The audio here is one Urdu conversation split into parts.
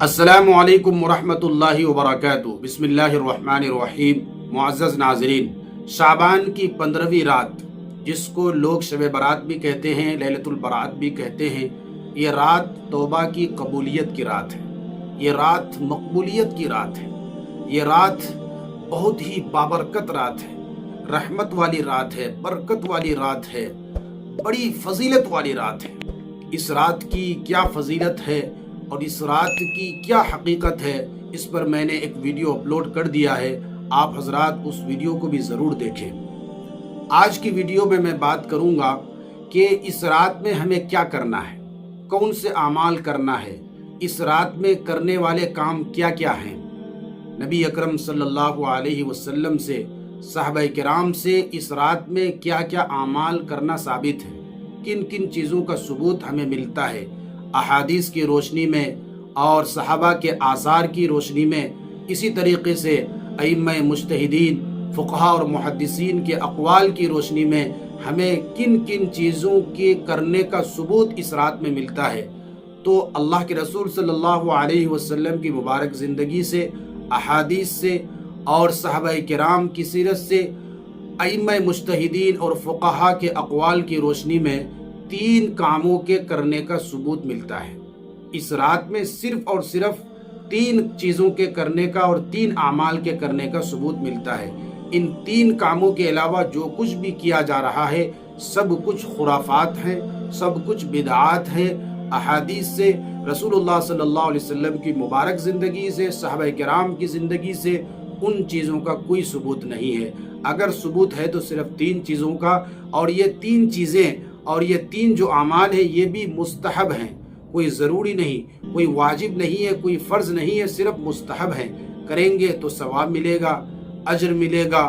السلام علیکم ورحمۃ اللہ وبرکاتہ۔ بسم اللہ الرحمن الرحیم۔ معزز ناظرین، شعبان کی 15ویں رات، جس کو لوگ شب برات بھی کہتے ہیں، لیلۃ البرات بھی کہتے ہیں، یہ رات توبہ کی قبولیت کی رات ہے، یہ رات مقبولیت کی رات ہے، یہ رات بہت ہی بابرکت رات ہے، رحمت والی رات ہے، برکت والی رات ہے، بڑی فضیلت والی رات ہے۔ اس رات کی کیا فضیلت ہے اور اس رات کی کیا حقیقت ہے، اس پر میں نے ایک ویڈیو اپلوڈ کر دیا ہے، آپ حضرات اس ویڈیو کو بھی ضرور دیکھیں۔ آج کی ویڈیو میں بات کروں گا کہ اس رات میں ہمیں کیا کرنا ہے، کون سے اعمال کرنا ہے، اس رات میں کرنے والے کام کیا کیا ہیں۔ نبی اکرم صلی اللہ علیہ وسلم سے، صحابہ کرام سے اس رات میں کیا کیا اعمال کرنا ثابت ہے، کن کن چیزوں کا ثبوت ہمیں ملتا ہے، احادیث کی روشنی میں اور صحابہ کے آثار کی روشنی میں، اسی طریقے سے ائمہ مجتہدین، فقہاء اور محدثین کے اقوال کی روشنی میں ہمیں کن کن چیزوں کے کرنے کا ثبوت اس رات میں ملتا ہے۔ تو اللہ کے رسول صلی اللہ علیہ وسلم کی مبارک زندگی سے، احادیث سے اور صحابہ کرام کی سیرت سے، ائمہ مجتہدین اور فقہاء کے اقوال کی روشنی میں 3 کاموں کے کرنے کا ثبوت ملتا ہے۔ اس رات میں صرف اور صرف 3 چیزوں کے کرنے کا اور 3 اعمال کے کرنے کا ثبوت ملتا ہے۔ ان 3 کاموں کے علاوہ جو کچھ بھی کیا جا رہا ہے، سب کچھ خرافات ہیں، سب کچھ بدعات ہیں۔ احادیث سے، رسول اللہ صلی اللہ علیہ وسلم کی مبارک زندگی سے، صحابہ کرام کی زندگی سے ان چیزوں کا کوئی ثبوت نہیں ہے۔ اگر ثبوت ہے تو صرف 3 چیزوں کا، اور یہ 3 چیزیں اور یہ 3 جو اعمال ہیں یہ بھی مستحب ہیں، کوئی ضروری نہیں، کوئی واجب نہیں ہے، کوئی فرض نہیں ہے، صرف مستحب ہیں۔ کریں گے تو ثواب ملے گا، اجر ملے گا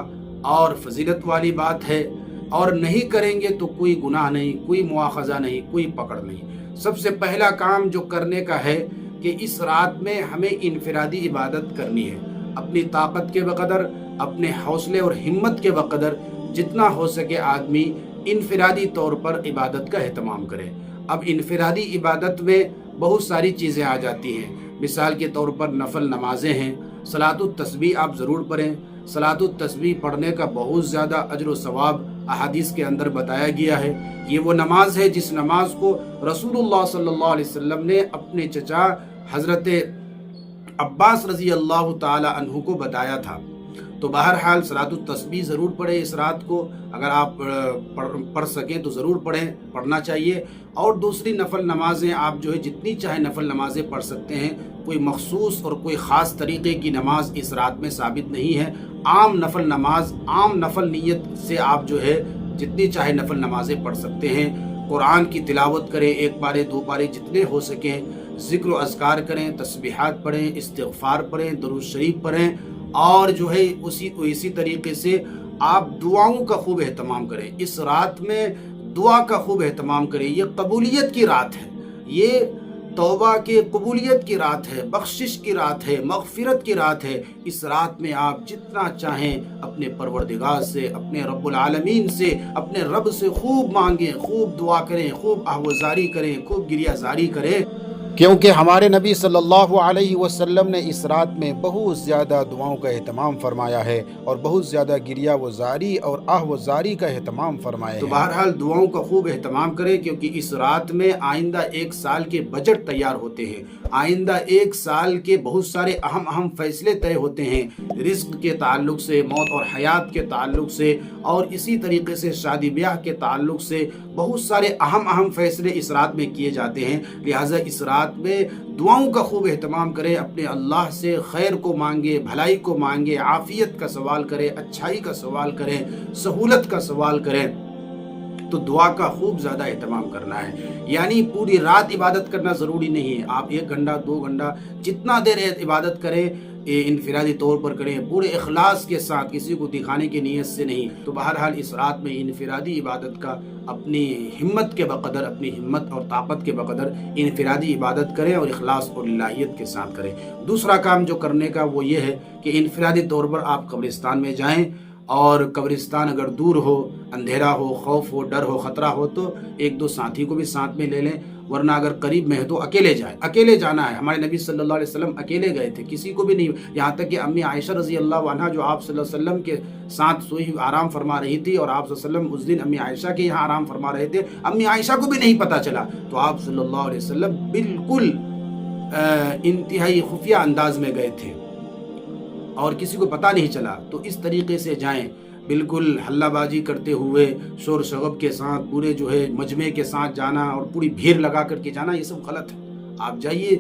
اور فضیلت والی بات ہے، اور نہیں کریں گے تو کوئی گناہ نہیں، کوئی مواخذہ نہیں، کوئی پکڑ نہیں۔ سب سے پہلا کام جو کرنے کا ہے کہ اس رات میں ہمیں انفرادی عبادت کرنی ہے، اپنی طاقت کے بقدر، اپنے حوصلے اور ہمت کے بقدر جتنا ہو سکے آدمی انفرادی طور پر عبادت کا اہتمام کرے۔ اب انفرادی عبادت میں بہت ساری چیزیں آ جاتی ہیں، مثال کے طور پر نفل نمازیں ہیں، صلاۃ التسبیح آپ ضرور پڑھیں۔ صلاۃ التسبیح پڑھنے کا بہت زیادہ اجر و ثواب احادیث کے اندر بتایا گیا ہے۔ یہ وہ نماز ہے جس نماز کو رسول اللہ صلی اللہ علیہ وسلم نے اپنے چچا حضرت عباس رضی اللہ تعالی عنہ کو بتایا تھا۔ تو بہرحال صلاۃ التسبیح ضرور پڑھیں اس رات کو، اگر آپ پڑھ سکیں تو ضرور پڑھیں، پڑھنا چاہیے۔ اور دوسری نفل نمازیں آپ جو ہے جتنی چاہے نفل نمازیں پڑھ سکتے ہیں، کوئی مخصوص اور کوئی خاص طریقے کی نماز اس رات میں ثابت نہیں ہے۔ عام نفل نماز، عام نفل نیت سے آپ جو ہے جتنی چاہے نفل نمازیں پڑھ سکتے ہیں۔ قرآن کی تلاوت کریں، 1 پارے 2 پارے جتنے ہو سکیں، ذکر و اذکار کریں، تسبیحات پڑھیں، استغفار پڑھیں، درود شریف پڑھیں، اور جو ہے اسی طریقے سے آپ دعاؤں کا خوب اہتمام کریں۔ اس رات میں دعا کا خوب اہتمام کریں۔ یہ قبولیت کی رات ہے، یہ توبہ کے قبولیت کی رات ہے، بخشش کی رات ہے، مغفرت کی رات ہے۔ اس رات میں آپ جتنا چاہیں اپنے پروردگار سے، اپنے رب العالمین سے، اپنے رب سے خوب مانگیں، خوب دعا کریں، خوب آہوازاری کریں، خوب گریہ زاری کریں، کیونکہ ہمارے نبی صلی اللہ علیہ وسلم نے اس رات میں بہت زیادہ دعاؤں کا اہتمام فرمایا ہے اور بہت زیادہ گریہ وزاری اور آہوازاری کا اہتمام فرمایا ہے۔ تو بہرحال دعاؤں کا خوب اہتمام کریں، کیونکہ اس رات میں آئندہ 1 سال کے بجٹ تیار ہوتے ہیں، آئندہ 1 سال کے بہت سارے اہم فیصلے طے ہوتے ہیں، رزق کے تعلق سے، موت اور حیات کے تعلق سے، اور اسی طریقے سے شادی بیاہ کے تعلق سے بہت سارے اہم فیصلے اس رات میں کیے جاتے ہیں۔ لہٰذا اس رات میں دعاؤں کا خوب اہتمام کریں، اپنے اللہ سے خیر کو مانگے، بھلائی کو مانگے، عافیت کا سوال کریں، اچھائی کا سوال کریں، سہولت کا سوال کریں۔ تو دعا کا خوب زیادہ اہتمام کرنا ہے، یعنی پوری رات عبادت کرنا ضروری نہیں ہے، آپ 1 گھنٹہ 2 گھنٹہ جتنا دیر عبادت کریں، انفرادی طور پر کریں، پورے اخلاص کے ساتھ، کسی کو دکھانے کی نیت سے نہیں۔ تو بہرحال اس رات میں انفرادی عبادت کا اپنی ہمت کے بقدر، اپنی ہمت اور طاقت کے بقدر انفرادی عبادت کریں اور اخلاص اور للہیت کے ساتھ کریں۔ دوسرا کام جو کرنے کا وہ یہ ہے کہ انفرادی طور پر آپ قبرستان میں جائیں، اور قبرستان اگر دور ہو، اندھیرا ہو، خوف ہو، ڈر ہو، خطرہ ہو تو 1-2 ساتھی کو بھی ساتھ میں لے لیں، ورنہ اگر قریب میں ہے تو اکیلے جائیں، اکیلے جانا ہے۔ ہمارے نبی صلی اللہ علیہ وسلم اکیلے گئے تھے، کسی کو بھی نہیں، یہاں تک کہ امی عائشہ رضی اللہ عنہا جو آپ صلی اللہ علیہ وسلم کے ساتھ سوئی آرام فرما رہی تھی، اور آپ صلی اللہ علیہ وسلم اس دن امی عائشہ کے یہاں آرام فرما رہے تھے، امی عائشہ کو بھی نہیں پتہ چلا، تو آپ صلی اللہ علیہ وسلم بالکل انتہائی خفیہ انداز میں گئے تھے اور کسی کو پتہ نہیں چلا۔ تو اس طریقے سے جائیں، بالکل ہلہ بازی کرتے ہوئے، شور شغب کے ساتھ، پورے جو ہے مجمع کے ساتھ جانا اور پوری بھیڑ لگا کر کے جانا، یہ سب غلط ہے۔ آپ جائیے،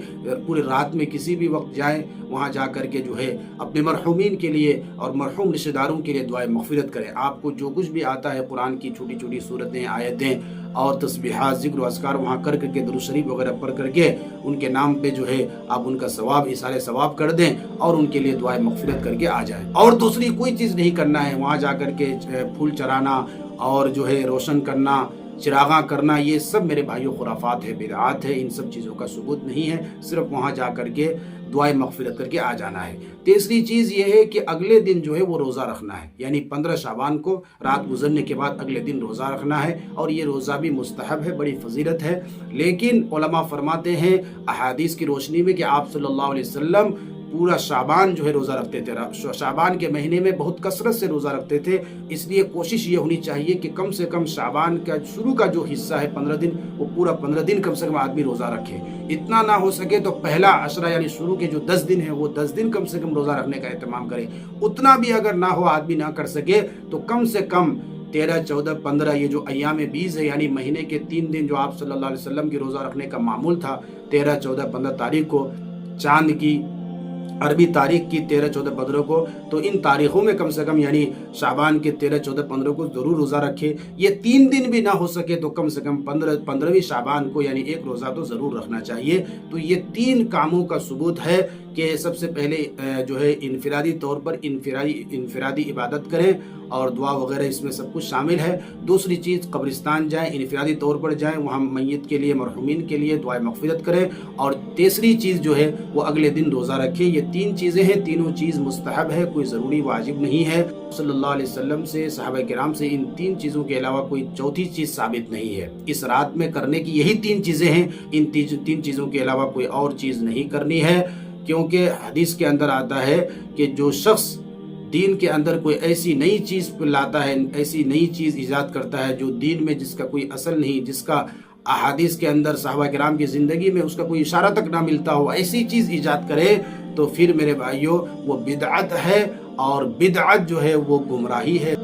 پورے رات میں کسی بھی وقت جائیں، وہاں جا کر کے جو ہے اپنے مرحومین کے لیے اور مرحوم رشتہ داروں کے لیے دعائے مغفرت کریں۔ آپ کو جو کچھ بھی آتا ہے قرآن کی چھوٹی چھوٹی صورتیں، آیتیں اور تسبیحات، ذکر و اذکار وہاں کر کے درود شریف وغیرہ پڑھ کر کے ان کے نام پہ جو ہے آپ ان کا ثواب، اثار ثواب کر دیں اور ان کے لیے دعائے مغفرت کر کے آ جائیں۔ اور دوسری کوئی چیز نہیں کرنا ہے، وہاں جا کر کے پھول چرانا اور جو ہے روشن کرنا، چراغاں کرنا، یہ سب میرے بھائیوں خرافات ہے، بدعات ہے، ان سب چیزوں کا ثبوت نہیں ہے۔ صرف وہاں جا کر کے دعائیں مغفرت کر کے آ جانا ہے۔ تیسری چیز یہ ہے کہ اگلے دن جو ہے وہ روزہ رکھنا ہے، یعنی 15 شعبان کو رات گزرنے کے بعد اگلے دن روزہ رکھنا ہے، اور یہ روزہ بھی مستحب ہے، بڑی فضیلت ہے۔ لیکن علماء فرماتے ہیں احادیث کی روشنی میں کہ آپ صلی اللہ علیہ وسلم پورا شعبان جو ہے روزہ رکھتے تھے، شعبان کے مہینے میں بہت کثرت سے روزہ رکھتے تھے۔ اس لیے کوشش یہ ہونی چاہیے کہ کم سے کم شعبان کا شروع کا جو حصہ ہے 15 دن، وہ پورا 15 دن کم سے کم آدمی روزہ رکھے۔ اتنا نہ ہو سکے تو پہلا عشرہ یعنی شروع کے جو 10 دن ہیں وہ 10 دن کم سے کم روزہ رکھنے کا اہتمام کرے۔ اتنا بھی اگر نہ ہو، آدمی نہ کر سکے، تو کم سے کم 13، 14، 15 یہ جو ایام بیز ہے، یعنی مہینے کے 3 دن جو آپ صلی اللہ علیہ وسلم کی روزہ رکھنے کا معمول تھا، 13، 14، 15 تاریخ کو، چاند کی عربی تاریخ کی 13، 14، 15 کو، تو ان تاریخوں میں کم سے کم یعنی شعبان کے 13، 14، 15 کو ضرور روزہ رکھے۔ یہ 3 دن بھی نہ ہو سکے تو کم سے کم 15ویں شعبان کو یعنی ایک روزہ تو ضرور رکھنا چاہیے۔ تو یہ 3 کاموں کا ثبوت ہے کہ سب سے پہلے جو ہے انفرادی طور پر انفرادی عبادت کریں اور دعا وغیرہ اس میں سب کچھ شامل ہے۔ دوسری چیز، قبرستان جائیں، انفرادی طور پر جائیں، وہاں میت کے لیے، مرحومین کے لیے دعائے مغفرت کریں، اور تیسری چیز جو ہے وہ اگلے دن روزہ رکھیں۔ یہ 3 چیزیں ہیں، تینوں چیز مستحب ہے، کوئی ضروری واجب نہیں ہے۔ صلی اللہ علیہ وسلم سے، صحابہ کرام سے ان 3 چیزوں کے علاوہ کوئی چوتھی چیز ثابت نہیں ہے۔ اس رات میں کرنے کی یہی 3 چیزیں ہیں، ان 3 چیزوں کے علاوہ کوئی اور چیز نہیں کرنی ہے، کیونکہ حدیث کے اندر آتا ہے کہ جو شخص دین کے اندر کوئی ایسی نئی چیز لاتا ہے، ایسی نئی چیز ایجاد کرتا ہے جو دین میں جس کا کوئی اصل نہیں، جس کا احادیث کے اندر صحابہ کرام کی زندگی میں اس کا کوئی اشارہ تک نہ ملتا ہو، ایسی چیز ایجاد کرے تو پھر میرے بھائیوں وہ بدعت ہے، اور بدعت جو ہے وہ گمراہی ہے۔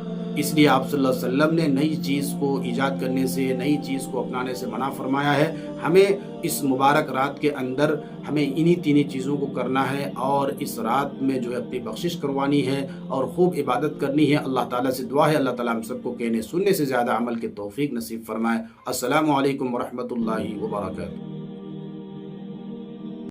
اس لیے آپ صلی اللہ علیہ وسلم نے نئی چیز کو ایجاد کرنے سے، نئی چیز کو اپنانے سے منع فرمایا ہے۔ ہمیں اس مبارک رات کے اندر ہمیں انہی 3 چیزوں کو کرنا ہے، اور اس رات میں جو ہے اپنی بخشش کروانی ہے اور خوب عبادت کرنی ہے۔ اللہ تعالیٰ سے دعا ہے اللہ تعالیٰ ہم سب کو کہنے سننے سے زیادہ عمل کے توفیق نصیب فرمائے۔ السلام علیکم ورحمۃ اللہ وبرکاتہ۔